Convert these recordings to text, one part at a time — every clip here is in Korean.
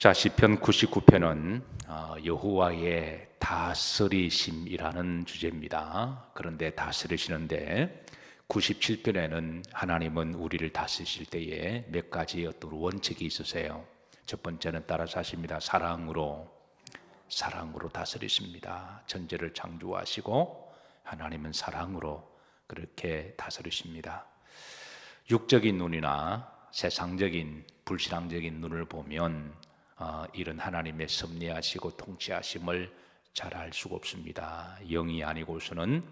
자, 시편 99편은 여호와의 다스리심이라는 주제입니다. 그런데 다스리시는데 97편에는 하나님은 우리를 다스리실 때에 몇 가지 어떤 원칙이 있으세요. 첫 번째는 따라서 하십니다. 사랑으로 다스리십니다. 천지를 창조하시고 하나님은 사랑으로 그렇게 다스리십니다. 육적인 눈이나 세상적인 불신앙적인 눈을 보면 이런 하나님의 섭리하시고 통치하심을 잘 알 수가 없습니다. 영이 아니고서는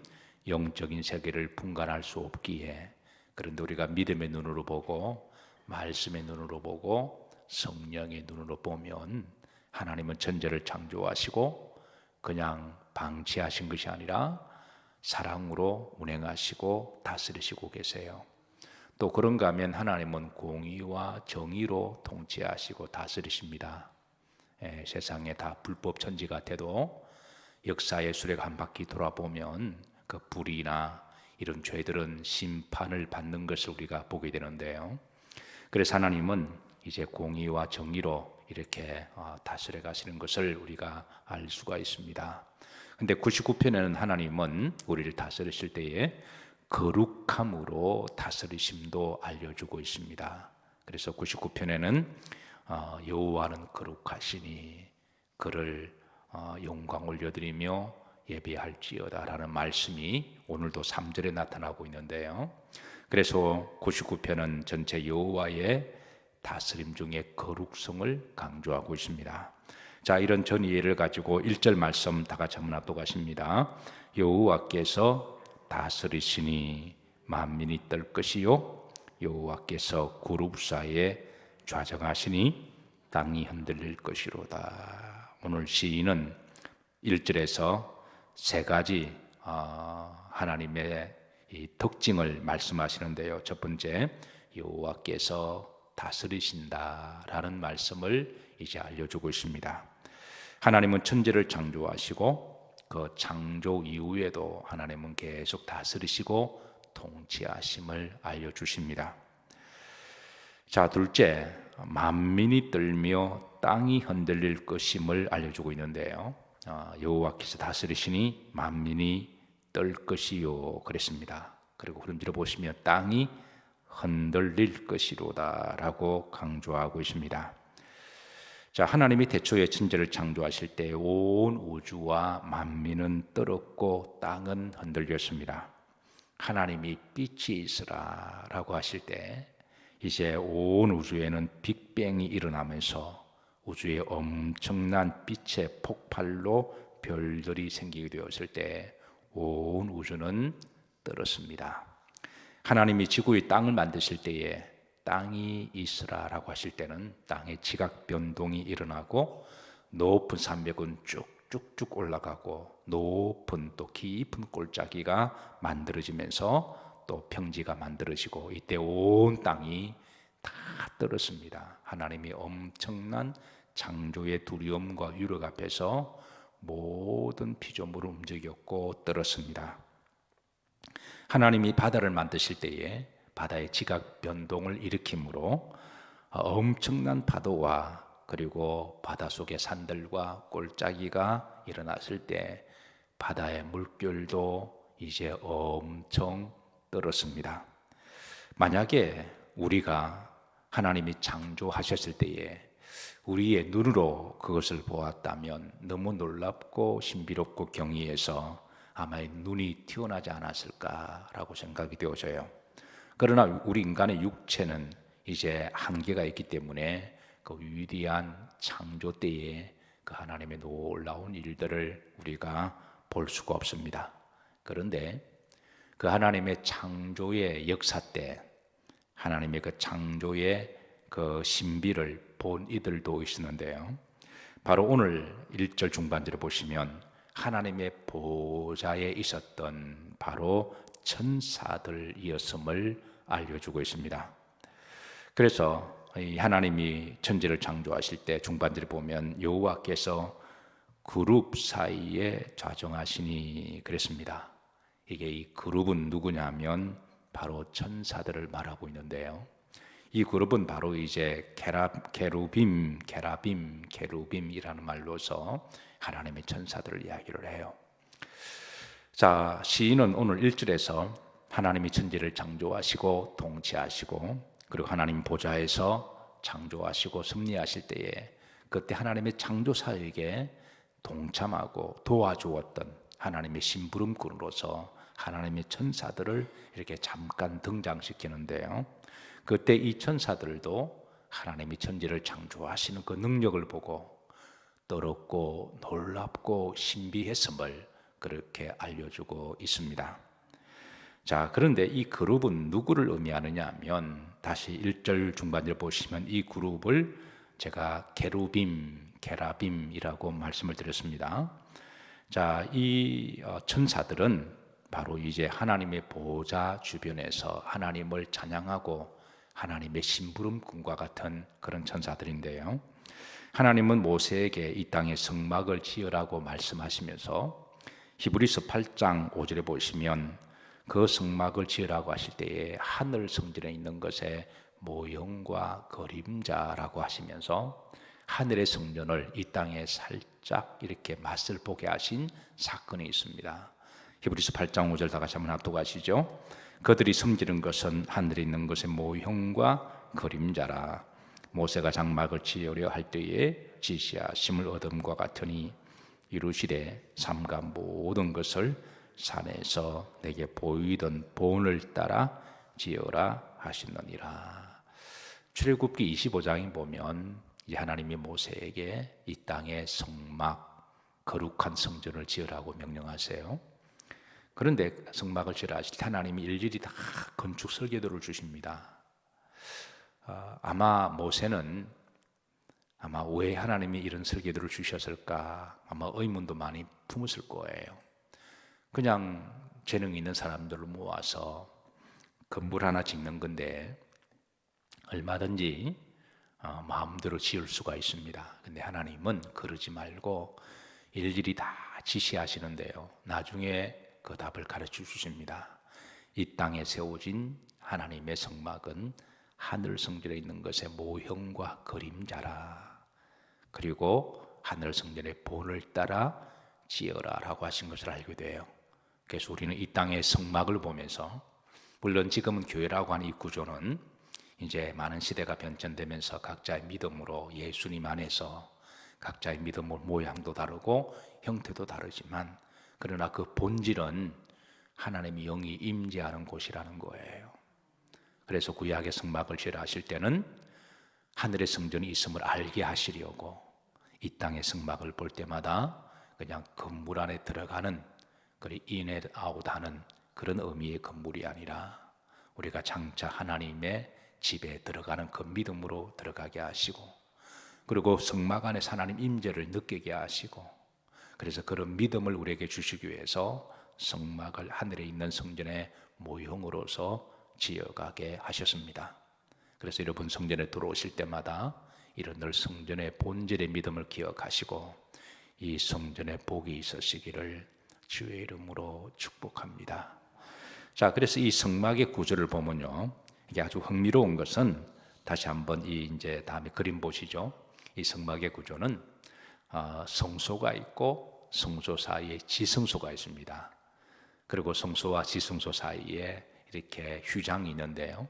영적인 세계를 분간할 수 없기에, 그런데 우리가 믿음의 눈으로 보고 말씀의 눈으로 보고 성령의 눈으로 보면 하나님은 천지를 창조하시고 그냥 방치하신 것이 아니라 사랑으로 운행하시고 다스리시고 계세요. 또 그런가 하면 하나님은 공의와 정의로 통치하시고 다스리십니다. 세상에 다 불법 천지 같아도 역사의 수레가 한 바퀴 돌아보면 그 불의나 이런 죄들은 심판을 받는 것을 우리가 보게 되는데요. 그래서 하나님은 이제 공의와 정의로 이렇게 다스려 가시는 것을 우리가 알 수가 있습니다. 근데 99편에는 하나님은 우리를 다스리실 때에 거룩함으로 다스리심도 알려주고 있습니다. 그래서 99편에는 여호와는 거룩하시니 그를 영광 올려드리며 예배할지어다 라는 말씀이 오늘도 3절에 나타나고 있는데요. 그래서 99편은 전체 여호와의 다스림 중에 거룩성을 강조하고 있습니다. 자, 이런 전 이해를 가지고 1절 말씀 다 같이 한번 놔둬가십니다. 여호와께서 다스리시니 만민이 떨 것이요 여호와께서 그룹 사이에 좌정하시니 땅이 흔들릴 것이로다. 오늘 시인은 1절에서 세 가지 하나님의 이 특징을 말씀하시는데요. 첫 번째, 여호와께서 다스리신다라는 말씀을 이제 알려주고 있습니다. 하나님은 천지를 창조하시고 그 창조 이후에도 하나님은 계속 다스리시고 통치하심을 알려주십니다. 자, 둘째, 만민이 떨며 땅이 흔들릴 것임을 알려주고 있는데요. 여호와께서 다스리시니 만민이 떨 것이요 그랬습니다. 그리고 그림지로 보시면 땅이 흔들릴 것이로다 라고 강조하고 있습니다. 자, 하나님이 태초에 천지를 창조하실 때 온 우주와 만민은 떨었고 땅은 흔들렸습니다. 하나님이 빛이 있으라 라고 하실 때 이제 온 우주에는 빅뱅이 일어나면서 우주에 엄청난 빛의 폭발로 별들이 생기게 되었을 때 온 우주는 떨었습니다. 하나님이 지구의 땅을 만드실 때에 땅이 있으라라고 하실 때는 땅의 지각 변동이 일어나고 높은 산맥은 쭉쭉쭉 올라가고 높은 또 깊은 골짜기가 만들어지면서 또 평지가 만들어지고 이때 온 땅이 다 떨었습니다. 하나님이 엄청난 창조의 두려움과 유력 앞에서 모든 피조물을 움직였고 떨었습니다. 하나님이 바다를 만드실 때에 바다의 지각 변동을 일으킴으로 엄청난 파도와 그리고 바다 속의 산들과 골짜기가 일어났을 때 바다의 물결도 이제 엄청 떨었습니다. 만약에 우리가 하나님이 창조하셨을 때에 우리의 눈으로 그것을 보았다면 너무 놀랍고 신비롭고 경이해서 아마 눈이 튀어나지 않았을까라고 생각이 되어져요. 그러나 우리 인간의 육체는 이제 한계가 있기 때문에 그 위대한 창조 때에 그 하나님의 놀라운 일들을 우리가 볼 수가 없습니다. 그런데 그 하나님의 창조의 역사 때 하나님의 그 창조의 그 신비를 본 이들도 있었는데요. 바로 오늘 1절 중반절에 보시면 하나님의 보좌에 있었던 바로 천사들이었음을 알려주고 있습니다. 그래서 하나님이 천지를 창조하실 때 중반절에 보면 여호와께서 그룹 사이에 좌정하시니 그랬습니다. 이게 이 그룹은 누구냐면 바로 천사들을 말하고 있는데요. 이 그룹은 바로 이제 게루빔이라는 말로서 하나님의 천사들을 이야기를 해요. 자, 시인은 오늘 1절에서 하나님이 천지를 창조하시고 통치하시고 그리고 하나님 보좌에서 창조하시고 섭리하실 때에 그때 하나님의 창조 사역에 동참하고 도와주었던 하나님의 심부름꾼으로서 하나님의 천사들을 이렇게 잠깐 등장시키는데요. 그때 이 천사들도 하나님이 천지를 창조하시는 그 능력을 보고 떨었고 놀랍고 신비했음을 그렇게 알려주고 있습니다. 자, 그런데 이 그룹은 누구를 의미하느냐 하면 다시 1절 중반을 보시면 이 그룹을 제가 게라빔이라고 말씀을 드렸습니다. 자, 이 천사들은 바로 이제 하나님의 보좌 주변에서 하나님을 찬양하고 하나님의 심부름꾼과 같은 그런 천사들인데요. 하나님은 모세에게 이 땅에 성막을 지으라고 말씀하시면서 히브리서 8장 5절에 보시면 그 성막을 지으라고 하실 때에 하늘 성전에 있는 것의 모형과 그림자라고 하시면서 하늘의 성전을 이 땅에 살짝 이렇게 맛을 보게 하신 사건이 있습니다. 히브리서 8장 5절 다 같이 한번 합독하시죠. 그들이 섬기는 것은 하늘에 있는 것의 모형과 그림자라. 모세가 장막을 지으려 할 때에 지시하심을 얻음과 같으니 이루시되 삼가 모든 것을 산에서 내게 보이던 본을 따라 지어라 하시느니라. 출애굽기 25장에 보면 이 하나님이 모세에게 이 땅에 성막, 거룩한 성전을 지으라고 명령하세요. 그런데 성막을 지으라 하실 때 하나님이 일일이 다 건축 설계도를 주십니다. 아마 모세는 왜 하나님이 이런 설계도를 주셨을까 아마 의문도 많이 품었을 거예요. 그냥 재능 있는 사람들을 모아서 건물 하나 짓는 건데 얼마든지 마음대로 지을 수가 있습니다. 근데 하나님은 그러지 말고 일일이 다 지시하시는데요. 나중에 그 답을 가르쳐 주십니다. 이 땅에 세워진 하나님의 성막은 하늘 성전에 있는 것의 모형과 그림자라. 그리고 하늘 성전의 본을 따라 지어라라고 하신 것을 알게 돼요. 그래서 우리는 이 땅의 성막을 보면서, 물론 지금은 교회라고 하는 이 구조는 이제 많은 시대가 변천되면서 각자의 믿음으로 예수님 안에서 각자의 믿음의 모양도 다르고 형태도 다르지만, 그러나 그 본질은 하나님의 영이 임재하는 곳이라는 거예요. 그래서 구약의 성막을 지으라 하실 때는 하늘의 성전이 있음을 알게 하시려고 이 땅의 성막을 볼 때마다 그냥 건물 안에 들어가는, 그리고 인앤 아웃하는 그런 의미의 건물이 아니라 우리가 장차 하나님의 집에 들어가는 그 믿음으로 들어가게 하시고, 그리고 성막 안에 하나님 임재를 느끼게 하시고, 그래서 그런 믿음을 우리에게 주시기 위해서 성막을 하늘에 있는 성전의 모형으로서 지어가게 하셨습니다. 그래서 여러분 성전에 들어오실 때마다 이런 늘 성전의 본질의 믿음을 기억하시고 이 성전에 복이 있으시기를 주의 이름으로 축복합니다. 자, 그래서 이 성막의 구조를 보면요, 이게 아주 흥미로운 것은, 다시 한번 이제 다음에 그림 보시죠. 이 성막의 구조는 성소가 있고 성소 사이에 지성소가 있습니다. 그리고 성소와 지성소 사이에 이렇게 휘장이 있는데요,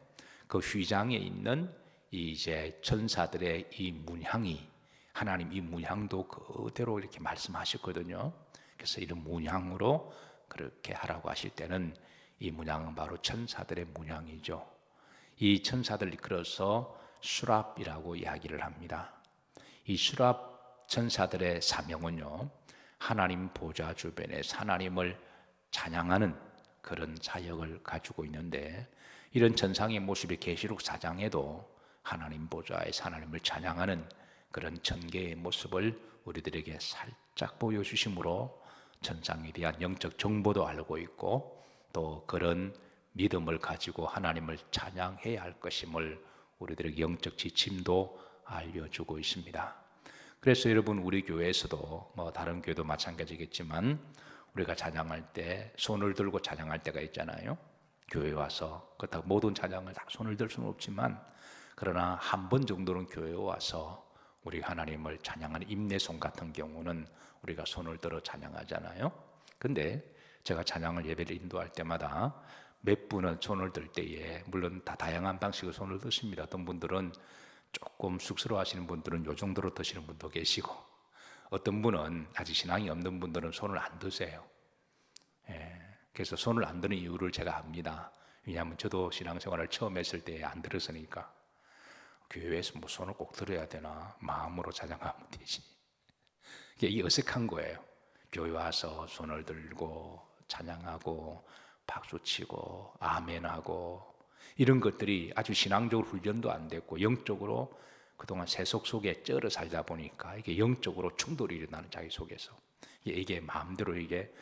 그 휘장에 있는 이제 천사들의 이 문향이, 하나님 이 문향도 그대로 이렇게 말씀하셨거든요. 그래서 이런 문향으로 그렇게 하라고 하실 때는 이 문향은 바로 천사들의 문향이죠. 이 천사들 이끌어서 수랍이라고 이야기를 합니다. 이 수랍 천사들의 사명은요, 하나님 보좌 주변에서 하나님을 찬양하는 그런 사역을 가지고 있는데, 이런 천상의 모습이 계시록 4장에도 하나님 보좌에서 하나님을 찬양하는 그런 천개의 모습을 우리들에게 살짝 보여주심으로 천상에 대한 영적 정보도 알고 있고, 또 그런 믿음을 가지고 하나님을 찬양해야 할 것임을 우리들에게 영적 지침도 알려주고 있습니다. 그래서 여러분, 우리 교회에서도 다른 교회도 마찬가지겠지만 우리가 찬양할 때 손을 들고 찬양할 때가 있잖아요. 교회 와서 그렇다고 모든 찬양을 다 손을 들 수는 없지만 그러나 한 번 정도는 교회에 와서 우리 하나님을 찬양하는 임내송 같은 경우는 우리가 손을 들어 찬양하잖아요. 근데 제가 찬양을 예배를 인도할 때마다 몇 분은 손을 들 때에 물론 다 다양한 방식으로 손을 드십니다. 어떤 분들은 조금 쑥스러워 하시는 분들은 요 정도로 드시는 분도 계시고, 어떤 분은 아직 신앙이 없는 분들은 손을 안 드세요. 그래서 손을 안 드는 이유를 제가 압니다. 왜냐하면 저도 신앙생활을 처음 했을 때 안 들었으니까. 교회에서 뭐 손을 꼭 들어야 되나, 마음으로 찬양하면 되지. 이게 어색한 거예요. 교회 와서 손을 들고 찬양하고 박수치고 아멘하고 이런 것들이 아주 신앙적으로 훈련도 안 됐고 영적으로 그동안 세속 속에 쩔어 살다 보니까 이게 영적으로 충돌이 일어나는 자기 속에서 이게 마음대로 이게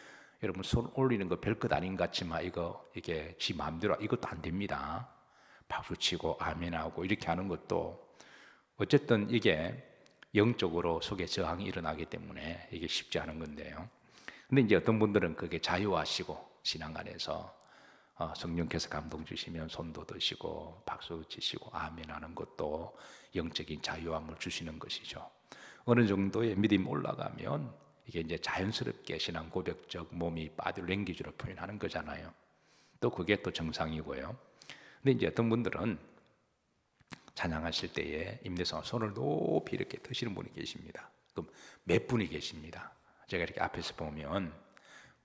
여러분 손 올리는 거 별것 아닌 것 같지만 이게 지 마음대로 이것도 안 됩니다. 박수치고 아멘하고 이렇게 하는 것도 어쨌든 이게 영적으로 속에 저항이 일어나기 때문에 이게 쉽지 않은 건데요. 근데 이제 어떤 분들은 그게 자유하시고 신앙 안에서 성령께서 감동 주시면 손도 드시고 박수 치시고 아멘하는 것도 영적인 자유함을 주시는 것이죠. 어느 정도의 믿음이 올라가면 이게 이제 자연스럽게 신앙 고백적 몸이 body language로 표현하는 거잖아요. 또 그게 또 정상이고요. 근데 이제 어떤 분들은 찬양하실 때에 임대성 손을 높이 이렇게 드시는 분이 계십니다. 그럼 몇 분이 계십니다. 제가 이렇게 앞에서 보면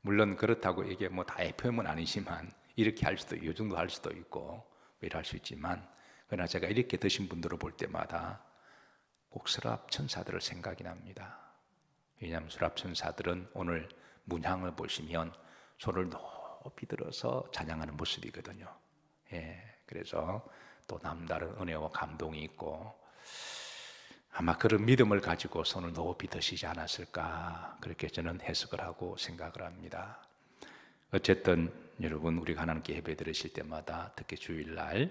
물론 그렇다고 이게 뭐 다 FM은 아니지만 이렇게 할 수도 이 정도 할 수도 있고 이렇게 할 수 있지만 그러나 제가 이렇게 드신 분들을 볼 때마다 꼭 서랍 천사들을 생각이 납니다. 왜냐하면 서랍 천사들은 오늘 문향을 보시면 손을 높이 들어서 찬양하는 모습이거든요. 그래서 또 남다른 은혜와 감동이 있고 아마 그런 믿음을 가지고 손을 높이 드시지 않았을까 그렇게 저는 해석을 하고 생각을 합니다. 어쨌든 여러분 우리가 하나님께 예배 드리실 때마다 특히 주일날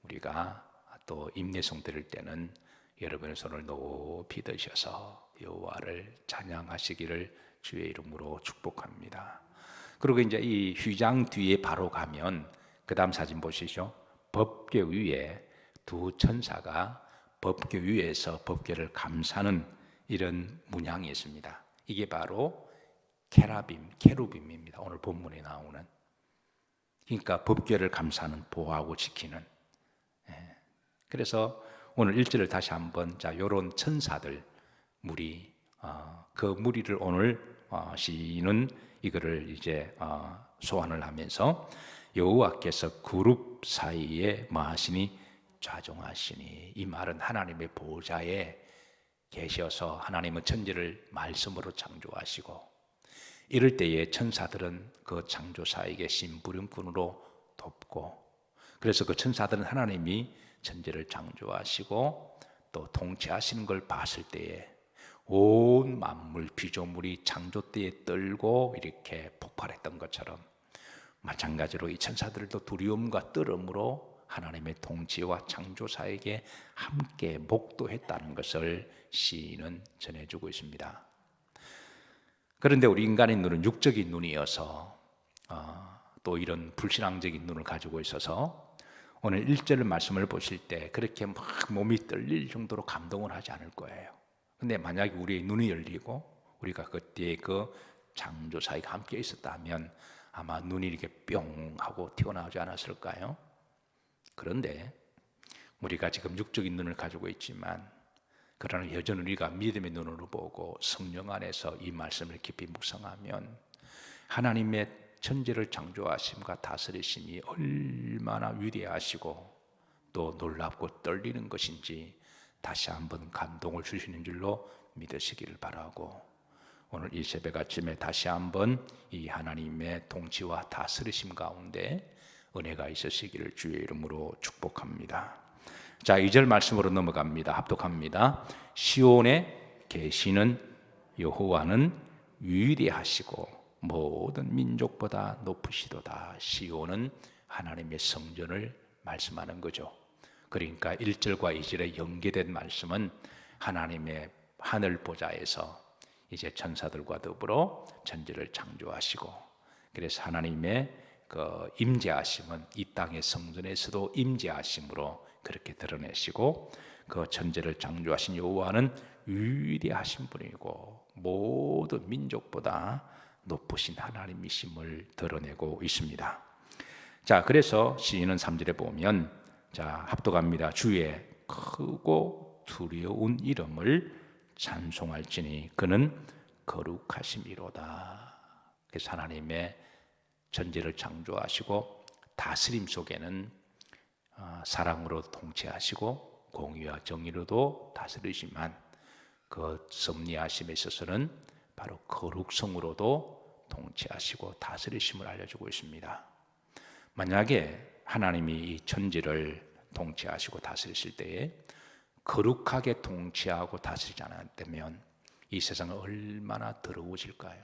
우리가 또 임례송 드릴 때는 여러분의 손을 높이 드셔서 여호와를 찬양하시기를 주의 이름으로 축복합니다. 그리고 이제 이 휘장 뒤에 바로 가면 그 다음 사진 보시죠. 법궤 위에 두 천사가 법궤 위에서 법궤를 감싸는 이런 문양이 있습니다. 이게 바로 케루빔입니다. 오늘 본문에 나오는. 그러니까 법궤를 감싸는, 보호하고 지키는. 그래서 오늘 1절을 다시 한번 요런 천사들 무리, 그 무리를 오늘 시인은 이거를 이제 소환을 하면서 여호와께서 그룹 사이에 마하시니 좌종하시니, 이 말은 하나님의 보좌에 계셔서 하나님은 천지를 말씀으로 창조하시고 이럴 때에 천사들은 그 창조사에 계신 부름꾼으로 돕고, 그래서 그 천사들은 하나님이 천지를 창조하시고 또 통치하시는 걸 봤을 때에 온 만물 피조물이 창조 때에 떨고 이렇게 폭발했던 것처럼 마찬가지로 이 천사들도 두려움과 떨음으로 하나님의 통치와 창조사에게 함께 목도했다는 것을 시인은 전해주고 있습니다. 그런데 우리 인간의 눈은 육적인 눈이어서 또 이런 불신앙적인 눈을 가지고 있어서 오늘 1절 말씀을 보실 때 그렇게 막 몸이 떨릴 정도로 감동을 하지 않을 거예요. 근데 만약에 우리의 눈이 열리고 우리가 그때 그 창조사에게 함께 있었다면 아마 눈이 이렇게 뿅 하고 튀어나오지 않았을까요? 그런데 우리가 지금 육적인 눈을 가지고 있지만 그러나 여전히 우리가 믿음의 눈으로 보고 성령 안에서 이 말씀을 깊이 묵상하면 하나님의 천지를 창조하심과 다스리심이 얼마나 위대하시고 또 놀랍고 떨리는 것인지 다시 한번 감동을 주시는 줄로 믿으시기를 바라고, 오늘 이 새벽 아침에 다시 한번 이 하나님의 통치와 다스리심 가운데 은혜가 있으시기를 주의 이름으로 축복합니다. 자, 2절 말씀으로 넘어갑니다. 합독합니다. 시온에 계시는 여호와는 위대하시고 모든 민족보다 높으시도다. 시온은 하나님의 성전을 말씀하는 거죠. 그러니까 1절과 2절에 연계된 말씀은 하나님의 하늘 보좌에서 이제 천사들과 더불어 천지를 창조하시고, 그래서 하나님의 그 임재하심은 이 땅의 성전에서도 임재하심으로 그렇게 드러내시고 그 천지를 창조하신 여호와는 위대하신 분이고 모든 민족보다 높으신 하나님이심을 드러내고 있습니다. 자, 그래서 시인은 3절에 보면 자, 합독합니다. 주의 크고 두려운 이름을 찬송할지니 그는 거룩하심이로다. 그래서 하나님의 천지를 창조하시고 다스림 속에는 사랑으로 통치하시고 공의와 정의로도 다스리지만 그 섭리하심에 있어서는 바로 거룩성으로도 통치하시고 다스리심을 알려주고 있습니다. 만약에 하나님이 이 천지를 통치하시고 다스리실 때에 거룩하게 통치하고 다스리지 않았다면 이 세상은 얼마나 더러워질까요?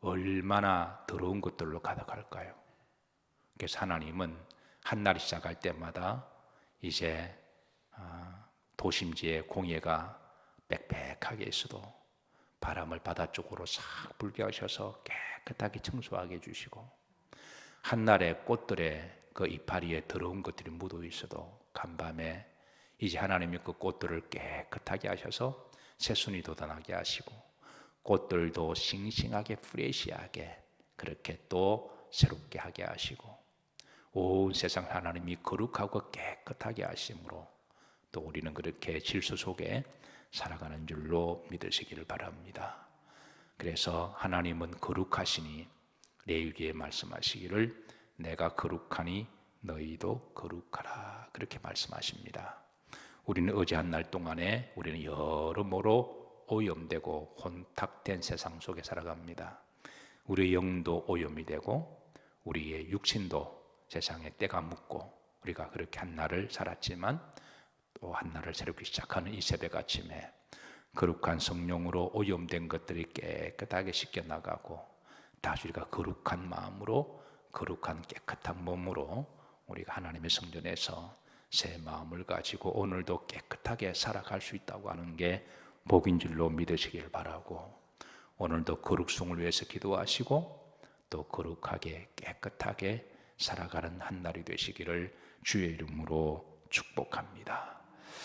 얼마나 더러운 것들로 가득할까요? 그래서 하나님은 한날이 시작할 때마다 이제 도심지에 공예가 빽빽하게 있어도 바람을 바다 쪽으로 싹 불게 하셔서 깨끗하게 청소하게 해주시고 한날에 꽃들의 그 이파리에 더러운 것들이 묻어 있어도 간밤에 이제 하나님이 그 꽃들을 깨끗하게 하셔서 새순이 돋아나게 하시고 꽃들도 싱싱하게 프레시하게 그렇게 또 새롭게 하게 하시고 온 세상 하나님이 거룩하고 깨끗하게 하심으로 또 우리는 그렇게 질서 속에 살아가는 줄로 믿으시기를 바랍니다. 그래서 하나님은 거룩하시니 레위기에 말씀하시기를 내가 거룩하니 너희도 거룩하라 그렇게 말씀하십니다. 우리는 어제 한 날 동안에 우리는 여러모로 오염되고 혼탁된 세상 속에 살아갑니다. 우리의 영도 오염이 되고 우리의 육신도 세상에 때가 묻고 우리가 그렇게 한 날을 살았지만 또 한 날을 새롭게 시작하는 이 새벽 아침에 거룩한 성령으로 오염된 것들이 깨끗하게 씻겨나가고 다시 우리가 거룩한 마음으로 거룩한 깨끗한 몸으로 우리가 하나님의 성전에서 새 마음을 가지고 오늘도 깨끗하게 살아갈 수 있다고 하는 게 복인 줄로 믿으시길 바라고 오늘도 거룩성을 위해서 기도하시고 또 거룩하게 깨끗하게 살아가는 한 날이 되시기를 주의 이름으로 축복합니다.